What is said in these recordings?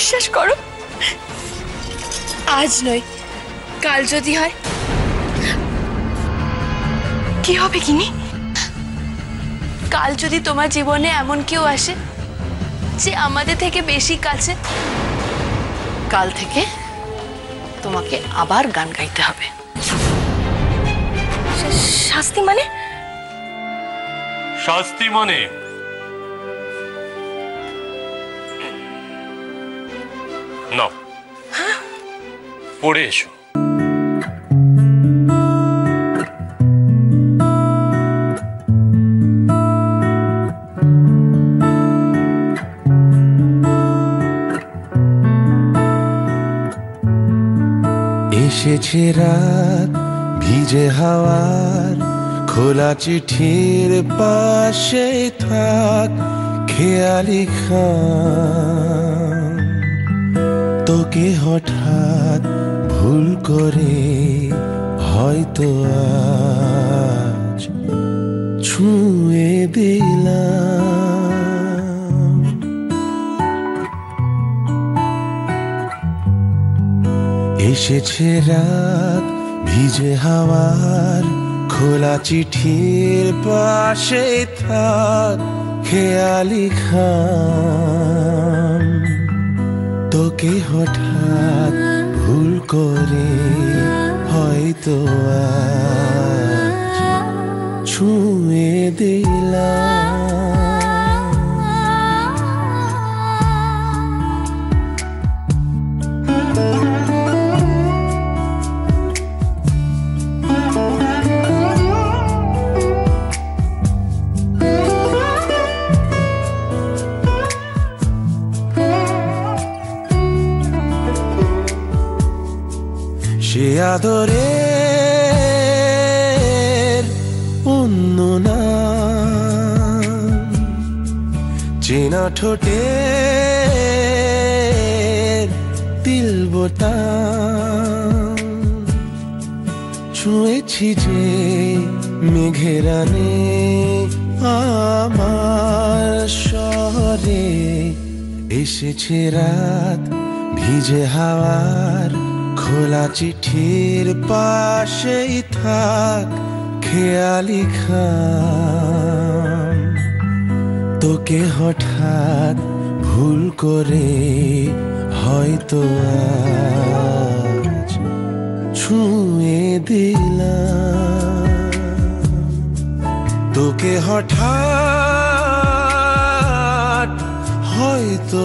বিশ্বাস করো, আজ নয় কাল যদি হয়। কি হবে কিনি? কাল যদি তোমার জীবনে এমন কেউ আসে যে আমাদের থেকে বেশি কাছে, কাল থেকে তোমাকে আবার গান গাইতে হবে। শাস্তি মানে? শাস্তি মানে না, পড়ে এসো। এসেছে রাত, ভিজে হাওয়ার খোলা চিঠির পাশে থাক খেয়ালি খান। তোকে হঠাৎ ভুল করে হয়তো আজ ছুঁয়ে দিলাম। এসেছে রাত, ভিজে হাওয়ার খোলা চিঠির পাশে থাক খেয়ালি খান। তোকে হঠাৎ ভুল করে হয়তো আজ ছুঁয়ে দিলাম। সে আদরের অন্য নাম, চেনা ঠোঁটের তিল বোতাম। ছুঁয়েছি যে মেঘেরানে আমার শহরে। এসেছে রাত, ভিজে হাওয়ার খোলা চিঠির পাশেই থাক খেয়ালি খান। তোকে হঠাৎ ভুল করে হয়তো আজ ছুঁয়ে দিলাম। তোকে হঠাৎ হয়তো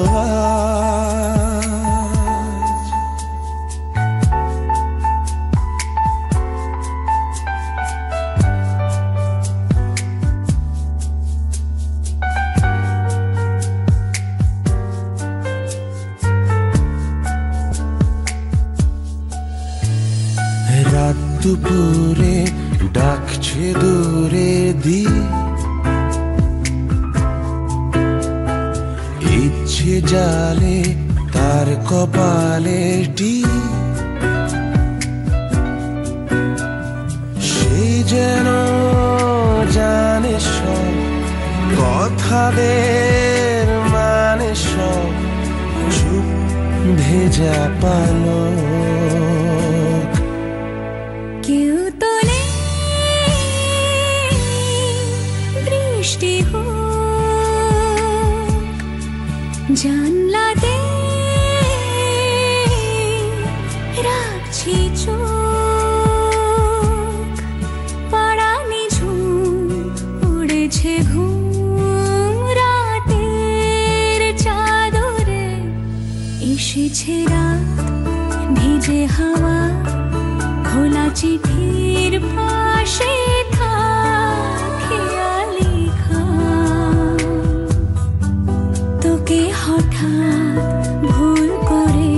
রাত দুপুরে ডাকছে দূরে দিক। ইচ্ছে জালে তার কপালে টিপ। সে যেন জানে সব কথাদের মানে সব। চুপ ভেজা পালক, কেউ তো নেই বৃষ্টি হোক জানলাতে রাখছি চোখ। পাড়া নিঝুম উড়েছে ঘুম রাতের চাদরে। এসেছে রাত, ভিজে হাওয়া খোলা চিঠির পাশে থাক খেয়ালি খান। তোকে হঠাৎ ভুল করে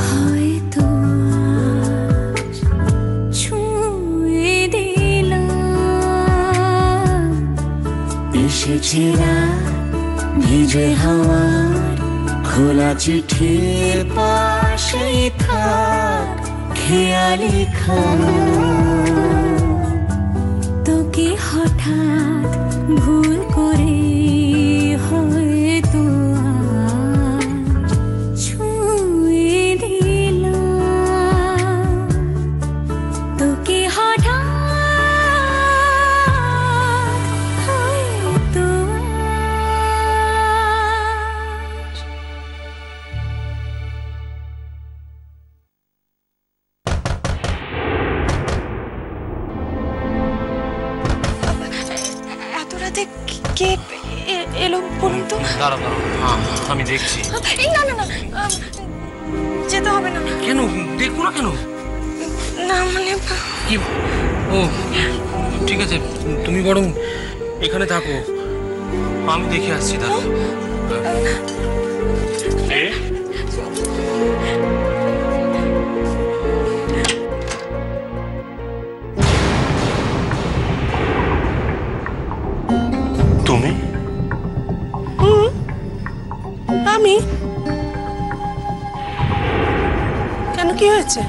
হয়তো আজ ছুঁয়ে দিলাম। এসেছে রাত, ভিজে হাওয়ার খোলা চিঠির পাশে থাক খেয়ালি খান। তোকে হঠাৎ ভুল করে হয়তো আজ সাথে কে এলো বলুন তো? দাঁড়াও দাঁড়াও, আমি দেখছি। এই না না না, যেতে হবে না। কেন দেখবো না কেন? না মানে কি? ও ঠিক আছে, তুমি বরং এখানে থাকো, আমি দেখে আসছি। দাঁড়াও। তুমি? আমি কেন, কি হয়েছে?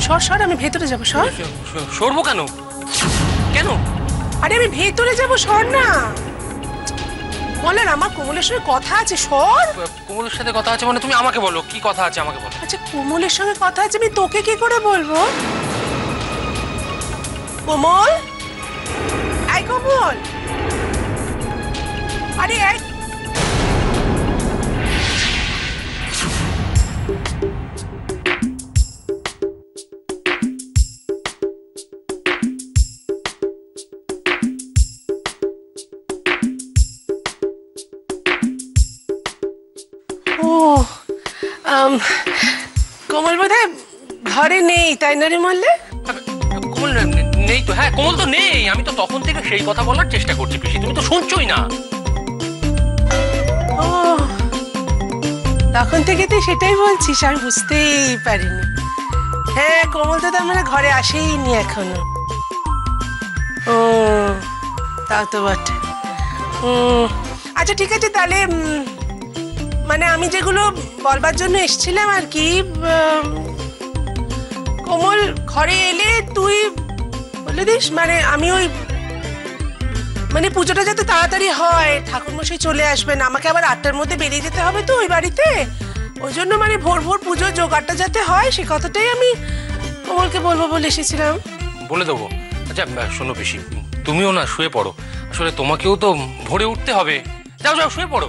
সর সর, আমি ভেতরে যাবো, সর। সরবো কেন? কেন? আরে আমি ভেতরে যাবো, সর না। বলেন, আমার কোমলের সঙ্গে কথা আছে, সর। কোমলের সাথে কথা আছে মানে? তুমি আমাকে বলো কি কথা আছে, আমাকে বলো। আচ্ছা, কোমলের সঙ্গে কথা আছে, আমি তোকে কি করে বলবো? কোমল, এই কোমল, আরে এই। কোমল বোধহয় ঘরে নেই, তাই না রে মল্লে? কোমল নেই তো? হ্যাঁ, কোমল তো নেই। আমি তো তখন থেকে সেই কথা বলার চেষ্টা করছি পিসি, তুমি তো শুনছোই না। ও, তখন থেকে তুই সেটাই বলছিস, আমি বুঝতেই পারিনি। হ্যাঁ, কোমল তো তার মানে ঘরে আসেইনি এখনো। ও, তাও তো বটে। আচ্ছা ঠিক আছে, তাহলে মানে আমি যেগুলো বলবার জন্য এসেছিলাম আর কি, কোমল ঘরে এলে তুই বলে দিস, মানে আমি ওই মানে পুজোটা যাতে তাড়াতাড়ি হয়, ঠাকুরমশাই চলে আসবেন, আমাকে আবার 8টার মধ্যে বেরিয়ে যেতে হবে তো ওই বাড়িতে, ওই জন্য মানে ভোর ভোর পুজোর জোগাড়টা যাতে হয়, সে কথাটাই আমি কোমলকে বলবো বলে এসেছিলাম। বলে দেবো। আচ্ছা শোনো পিসি, তুমিও না শুয়ে পড়ো, আসলে তোমাকেও তো ভোরে উঠতে হবে। যাও যাও, শুয়ে পড়ো।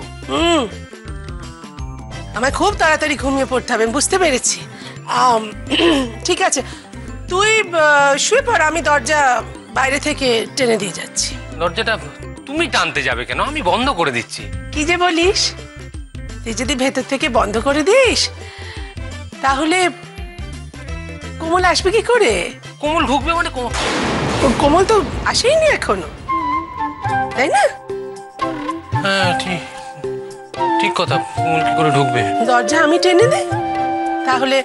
আমায় খুব তাড়াতাড়ি ঘুমিয়ে পড়তে হবে, আমি বুঝতে পেরেছি। ঠিক আছে, তুই শুয়ে পড়, আমি দরজা বাইরে থেকে টেনে দিয়ে যাচ্ছি। দরজাটা তুমি টানতে যাবে কেন? আমি বন্ধ করে দিচ্ছি। কি যে বলিস, তুই যদি ভেতর থেকে বন্ধ করে দিস তাহলে কোমল আসবে কি করে? কোমল ঢুকবে মানে? কোমল তো আসেইনি এখনো, তাই না? হ্যাঁ ঠিক ঠিক কথা, কোমল কি করে ঢুকবে? দরজা আমি টেনে দে, তাহলে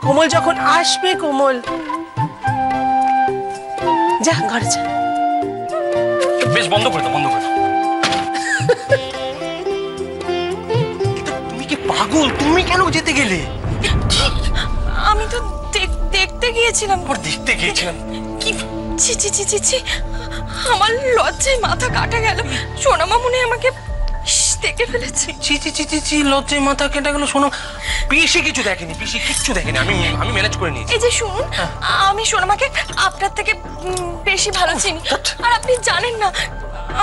কোমল যখন আসবে, কোমল যা ঘরে যা। বেশ, বন্ধ করে দাও, বন্ধ করে দাও। তুমি কি পাগল? তুমি কেন যেতে গেলে? আমি তো দেখতে গিয়েছিলাম। আবার দেখতে গিয়েছিলাম? কি ছি ছি ছি ছি ছি, আমার লজ্জায় মাথা কাটা গেল। সোনামা মনে হয় আমাকে দেখে ফেলেছে। ছি ছি ছি ছি ছি, লজ্জায় মাথা কেটে গেল। শোনো, পিসি কিছু দেখেনি, পিসি কিচ্ছু দেখেনি, আমি ম্যানেজ করে নিয়েছি। এই যে শুনুন, আমি সোনামাকে আপনার থেকে বেশি ভালো চিনি, আর আপনি জানেন না,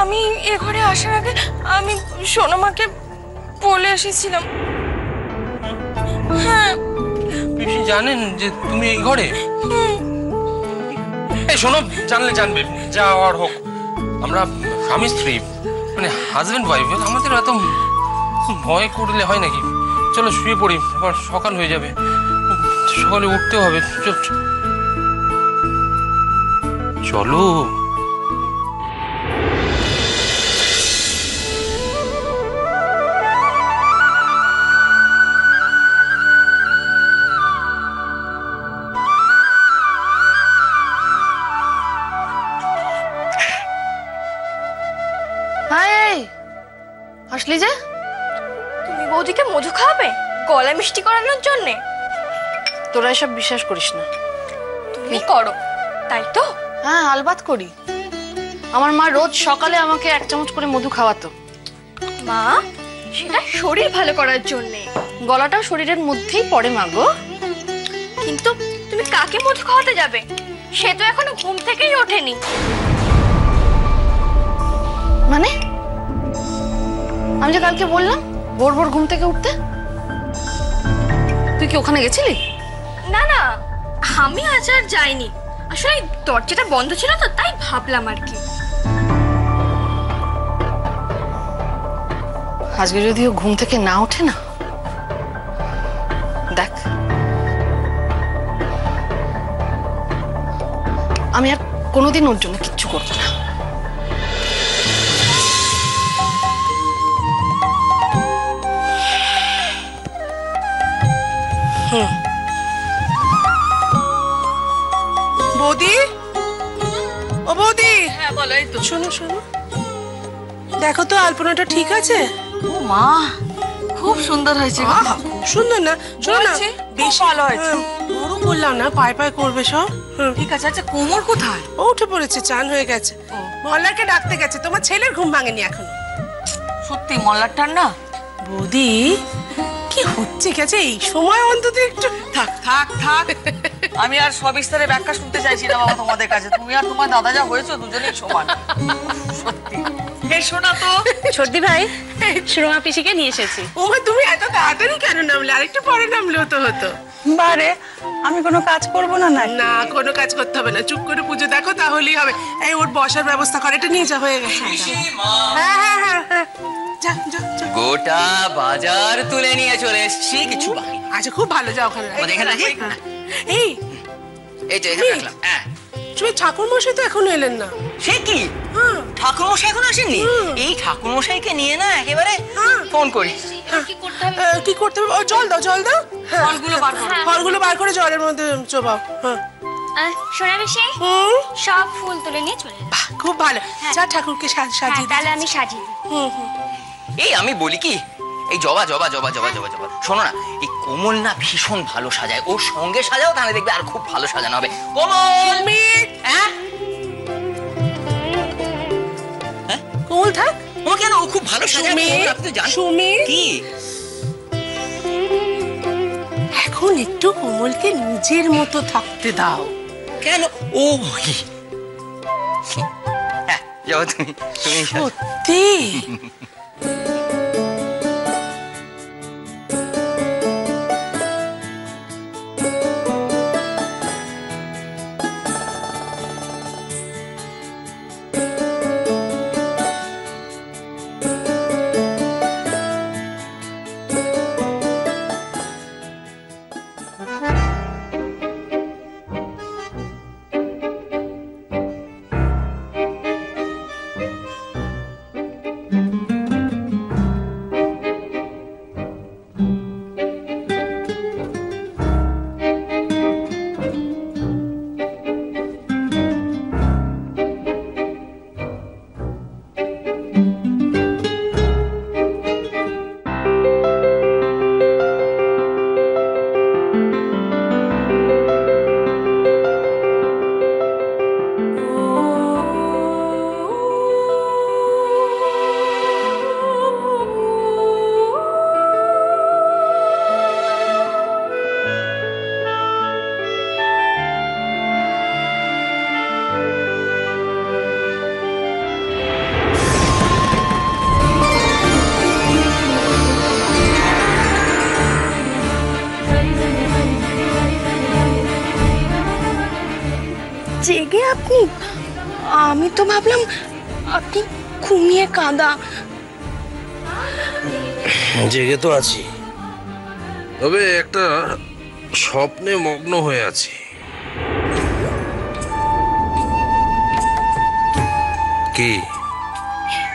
আমি এ ঘরে আসার আগে আমি সোনামাকে বলে এসেছিলাম। হ্যাঁ, পিসি জানেন যে তুমি এই ঘরে? এই শোনো, জানলে জানবে, যা আর হোক, আমরা স্বামী স্ত্রী, মানে হাজবেন্ড ওয়াইফ, আমাদের এত ভয় করলে হয় নাকি? চলো শুয়ে পড়ি, আবার সকাল হয়ে যাবে, সকালে উঠতে হবে। চলো। আসলি যে? তুমি বৌদিকে মধু খাওয়াবে গলা মিষ্টি করানোর জন্যে? তোরা এসব বিশ্বাস করিস না। তুমি করো, তাই তো? হ্যাঁ, আলবাত করি। আমার মা রোজ সকালে আমাকে 1 চামচ করে মধু খাওয়াতো। মা, সেটা শরীর ভালো করার জন্যে। গলাটাও শরীরের মধ্যেই পড়ে মা গো। কিন্তু তুমি কাকে মধু খাওয়াতে যাবে? সে তো এখনো ঘুম থেকেই ওঠেনি। মানে আমি যে কালকে বললাম ভোর ভোর ঘুম থেকে উঠতে, তুই কি ওখানে গেছিলি? না না, আমি আজ আর যাইনি। আসলে দরজাটা বন্ধ ছিল তো, তাই ভাবলাম আর কি। আজকে যদি ও ঘুম থেকে না ওঠে না, দেখ আমি আর কোনোদিন ওর জন্য কিচ্ছু করবো না। বৌদি, ও বৌদি, হ্যাঁ বলো। এই তো শোনো শোনো, দেখো তো আলপনাটা ঠিক আছে? ও মা, খুব সুন্দর হয়েছে গো। আহা, খুব সুন্দর না? শোনো না, বলছি, বেশ খুব ভালো হয়েছে। বড় বললাম না, পায়ে পায়ে করবে সব। ঠিক আছে। আচ্ছা কোমর কোথায়? ও উঠে পড়েছে, চান হয়ে গেছে, মল্লারকে ডাকতে গেছে। তোমার ছেলের ঘুম ভাঙেনি এখনো? সত্যি মল্লারটার না? বৌদি কি হচ্ছে গেছে এই সময় অন্তত একটু থাক থাক থাক, আমি আর সবিস্তারে ব্যাখ্যা শুনতে চাইছি না বাবা তোমাদের কাছে। তুমি আর তোমার দাদা যা হয়েছো দুজনেই সমান, সত্যি। এই শোনা তো সর্দি ভাই, সুরমা পিসিকে নিয়ে এসেছি। ওমা, তুমি এত তাড়াতাড়ি কেন নামলে? আরেকটু পরে নামলেও তো হতো। বারে, আমি কোনো কাজ করব না না? না, কোনো কাজ করতে হবে না, চুপ করে পুজো দেখো তাহলেই হবে। এই ওর বসার ব্যবস্থা করে, এটা নিয়ে যা, হয়ে গেছে। হ্যাঁ হ্যাঁ হ্যাঁ হ্যাঁ, যা যা যা। গোটা বাজার তুলে নিয়ে চলে এসেছি, কিছু বাকি নেই। আচ্ছা, খুব ভালো, যা ওখানে রাখ। এখানে রাখি? এই এই যে এখানে রাখলাম। হ্যাঁ, তুমি ঠাকুর মশাই তো এখনো এলেন না। সে কি হ্যাঁ ঠাকুরমশাই এখন আসেননি? এই ঠাকুরমশাইকে নিয়ে না একেবারে ফোন করি। কি করতে হবে? কি করতে হবে? ও জল দাও, জল দাও। হ্যাঁ, ফলগুলো বার করো। ফলগুলো বার করে জলের মধ্যে চোবাও। হ্যাঁ, সোনা পিসি, হুম, সব ফুল তুলে নিয়ে চলে এলাম। বাহ, খুব ভালো। যা ঠাকুরকে সাজিয়ে তাহলে দিই। আমি সাজিয়ে দিই। হুম হুম। এই আমি বলি কি, এই জবা জবা জবা জবা জবা জবা শোনো না, এই কোমল না ভীষণ ভালো সাজায়, ওর সঙ্গে সাজাও তাহলে দেখবে আর খুব ভালো সাজানো হবে। কোমল, হ্যাঁ কোমল থাক। ও কেন, ও খুব ভালো সাজায়। সুমি, কোমল, আপনি তো জানেন। সুমি। কি এখন একটু কোমলকে নিজের মতো থাকতে দাও। কেন? ও হ্যাঁ, যাও তুমি তুমি সত্যি? জেগে আপনি? আমি তো ভাবলাম আপনি ঘুমিয়ে কাঁদা। জেগে তো আছি, তবে একটা স্বপ্নে মগ্ন হয়ে আছি। কি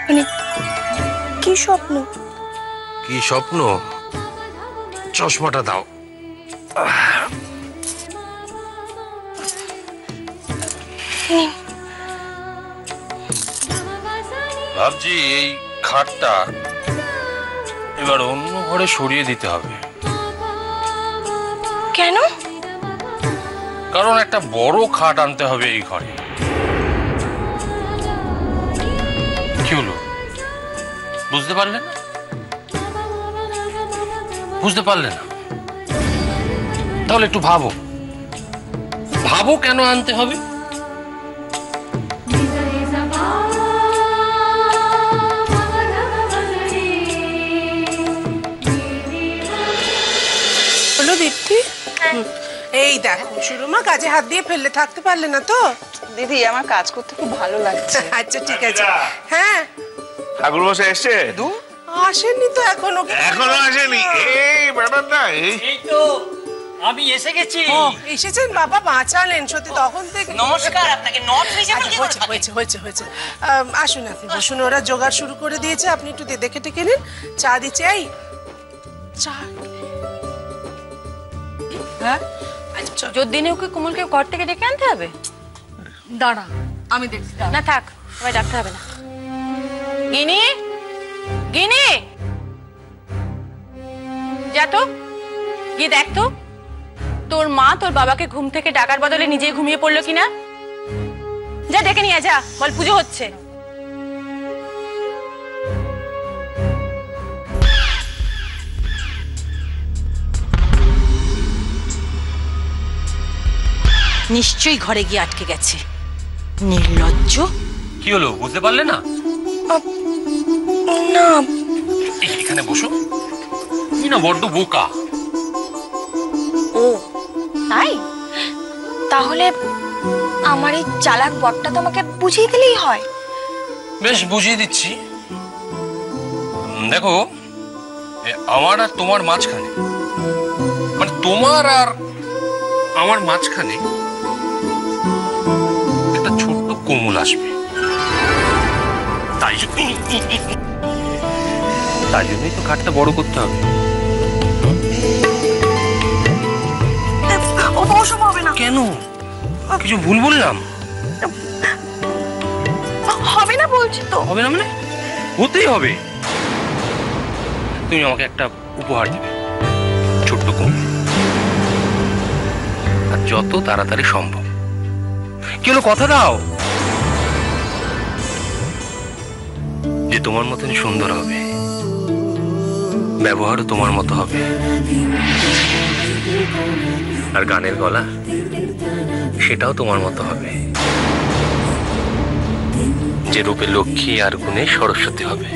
মানে কি স্বপ্ন? কি স্বপ্ন? চশমাটা দাও। ভাবছি এই খাটটা এবার অন্য ঘরে সরিয়ে দিতে হবে। কেন? কারণ একটা বড় খাট আনতে হবে এই ঘরে। কি হলো, বুঝতে পারলে না? বুঝতে পারলে না? তাহলে একটু ভাবো, ভাবো কেন আনতে হবে। হলো দীপ্তি, এই দেখো সুরমা, কাজে হাত দিয়ে ফেললে থাকতে পারলে না তো? দিদি আমার কাজ করতে খুব ভালো লাগছে। আচ্ছা ঠিক আছে। হ্যাঁ ঠাকুর মশাই এসছে? আসেননি তো এখনো। এখনো আসেনি? এই ব্যাপারটা এই তো আমি এসে গেছি। এসেছেন বাবা, বাঁচালেন সত্যি তখন থেকে। নমস্কার আপনাকে। নট হয়েছে। আসুন আপনি বসুন, ওরা জোগাড় শুরু করে দিয়েছে, আপনি একটু দেখে টেকে নিন। চা দিচ্ছে। এই চা। হ্যাঁ যদিনে ওকে কোমলকে ঘর থেকে ডেকে আনতে হবে। দাঁড়া আমি দেখছি। না থাক, সবাই ডাকতে হবে না। গিনি গিনি, যা তো গিয়ে দেখ তো তোর মা তোর বাবাকে ঘুম থেকে ডাকার বদলে নিজেই ঘুমিয়ে পড়লো কিনা। যা ডেকে নিয়ে যা, বল পুজো হচ্ছে। নিশ্চয়ই ঘরে গিয়ে আটকে গেছে, নির্লজ্জ। কি হলো বুঝতে পারলে না? না এখানে বসো। তুমি না বড্ড বোকা। ও তাই? তাহলে আমার এই চালাক বটটা তোমাকে বুঝিয়ে দিলেই হয়। বেশ বুঝিয়ে দিচ্ছি। দেখো, আমার আর তোমার মাঝখানে, মানে তোমার আর আমার মাঝখানে একটা ছোট্ট কোমল আসবে। তাই জন্যই তো খাটটা বড় করতে হবে। কেন? কিছু ভুল বললাম? হবে না বলছি তো। হবে না মানে? হতেই হবে। তুমি আমাকে একটা উপহার দেবে, ছোট্ট কোমল, আর যত তাড়াতাড়ি সম্ভব। কি হলো, কথা দাও যে তোমার মতনই সুন্দর হবে, ব্যবহারও তোমার মতো হবে, আর গানের গলা সেটাও তোমার মতো হবে, যে রূপে লক্ষ্মী আর গুণে সরস্বতী হবে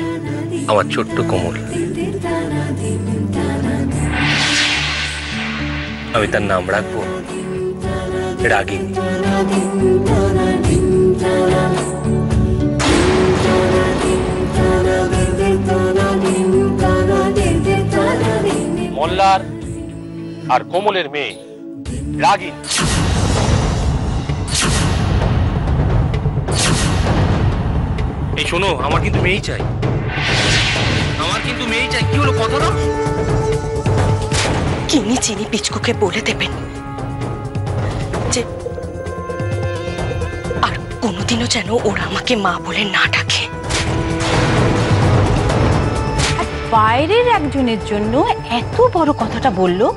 আমার ছোট্ট কোমল। আমি তার নাম রাখবো রাগিনী। মোল্লার আর কোমলের মেয়ে রাগিনী। এই শোনো, আমার কিন্তু মেয়েই চাই, আমার কিন্তু মেয়েই চাই। কি হলো, কথা দাও। কিনি চিনি পিচকুকে বলে দেবেন যে আর কোনোদিনও যেন ওরা আমাকে মা বলে না ডাকে। বাইরের একজনের জন্য এত বড় কথাটা বললো,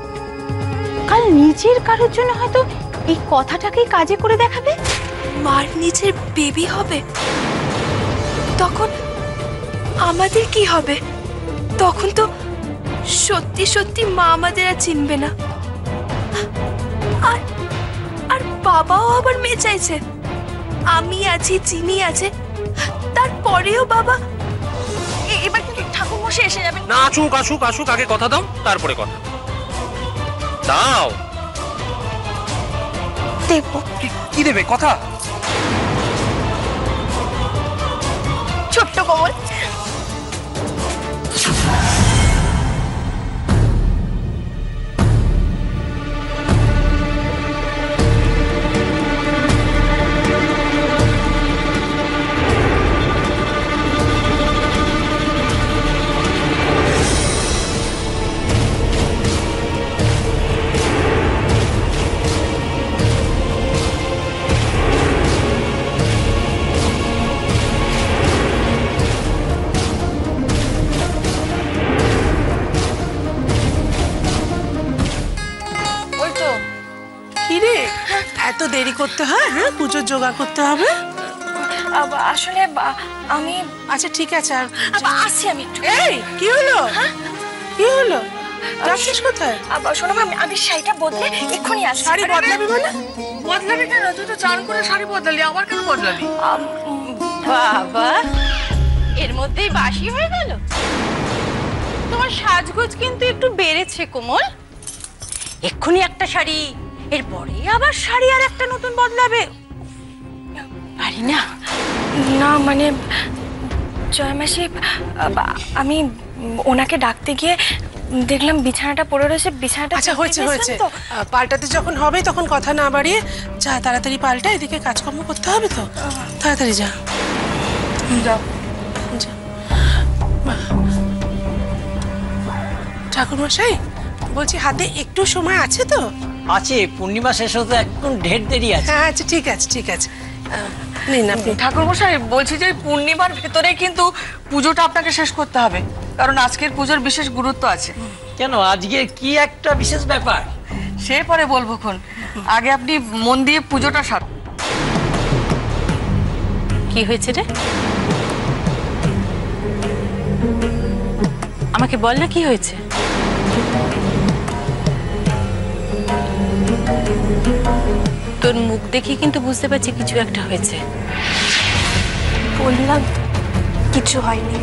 কাল নিজের কারোর জন্য হয়তো এই কথাটাকেই কাজে করে দেখাবে। মার নিজের বেবি হবে, তখন আমাদের কি হবে? তখন তো সত্যি সত্যি মা আমাদের আর চিনবে না। আর আর বাবাও আবার মেয়ে চাইছে। আমি আছি, চিনি আছে, তারপরেও বাবা। এবার কিন্তু ঠাকুর মশাই এসে যাবেন। না, আসুক আসুক আসুক, আগে কথা দাও, তারপরে কথা দাও। দেবো। কি দেবে? কথা। ছোট্ট কোমল। এত দেরি করতে হয়? হ্যাঁ, পুজোর জোগাড় করতে হবে। আসলে আমি। আচ্ছা ঠিক আছে, আর আসি আমি একটু। এই কি হলো? কি হলো? যাচ্ছিস কোথায়? শোনো আমি শাড়িটা বদলে এক্ষুনি আসছি। শাড়ি বদলাবি মানে? বদলাবি কেন? তুই তো চান করে শাড়ি বদলালি, আবার কেন বদলালি? বাবা, এর মধ্যেই বাসি হয়ে গেল। তোমার সাজগোজ কিন্তু একটু বেড়েছে কোমল। এক্ষুনি একটা শাড়ি এরপরে আবার শাড়ি আর একটা নতুন বদলাবে? পারি না। না মানে জয়মাসি, আমি ওনাকে ডাকতে গিয়ে দেখলাম বিছানাটা পড়ে রয়েছে, বিছানাটা আচ্ছা হয়েছে হয়েছে, পাল্টাতে যখন হবে তখন কথা না বাড়িয়ে যা তাড়াতাড়ি পাল্টা, এদিকে কাজকর্ম করতে হবে তো, তাড়াতাড়ি যা। যাও যা। ঠাকুরমশাই বলছি হাতে একটু সময় আছে তো? আছে, পূর্ণিমা শেষ হতে এখন ঢের দেরি আছে। হ্যাঁ আচ্ছা ঠিক আছে ঠিক আছে, নিন আপনি। ঠাকুরমশাই বলছি যে পূর্ণিমার ভেতরে কিন্তু পুজোটা আপনাকে শেষ করতে হবে, কারণ আজকের পুজোর বিশেষ গুরুত্ব আছে। কেন, আজকে কি একটা বিশেষ ব্যাপার? সে পরে বলবো খন, আগে আপনি মন দিয়ে পুজোটা সার। কি হয়েছে রে? আমাকে বল না কি হয়েছে। তোর মুখ দেখে কিন্তু বুঝতে পারছি কিছু একটা হয়েছে। বললাম কিছু হয়নি।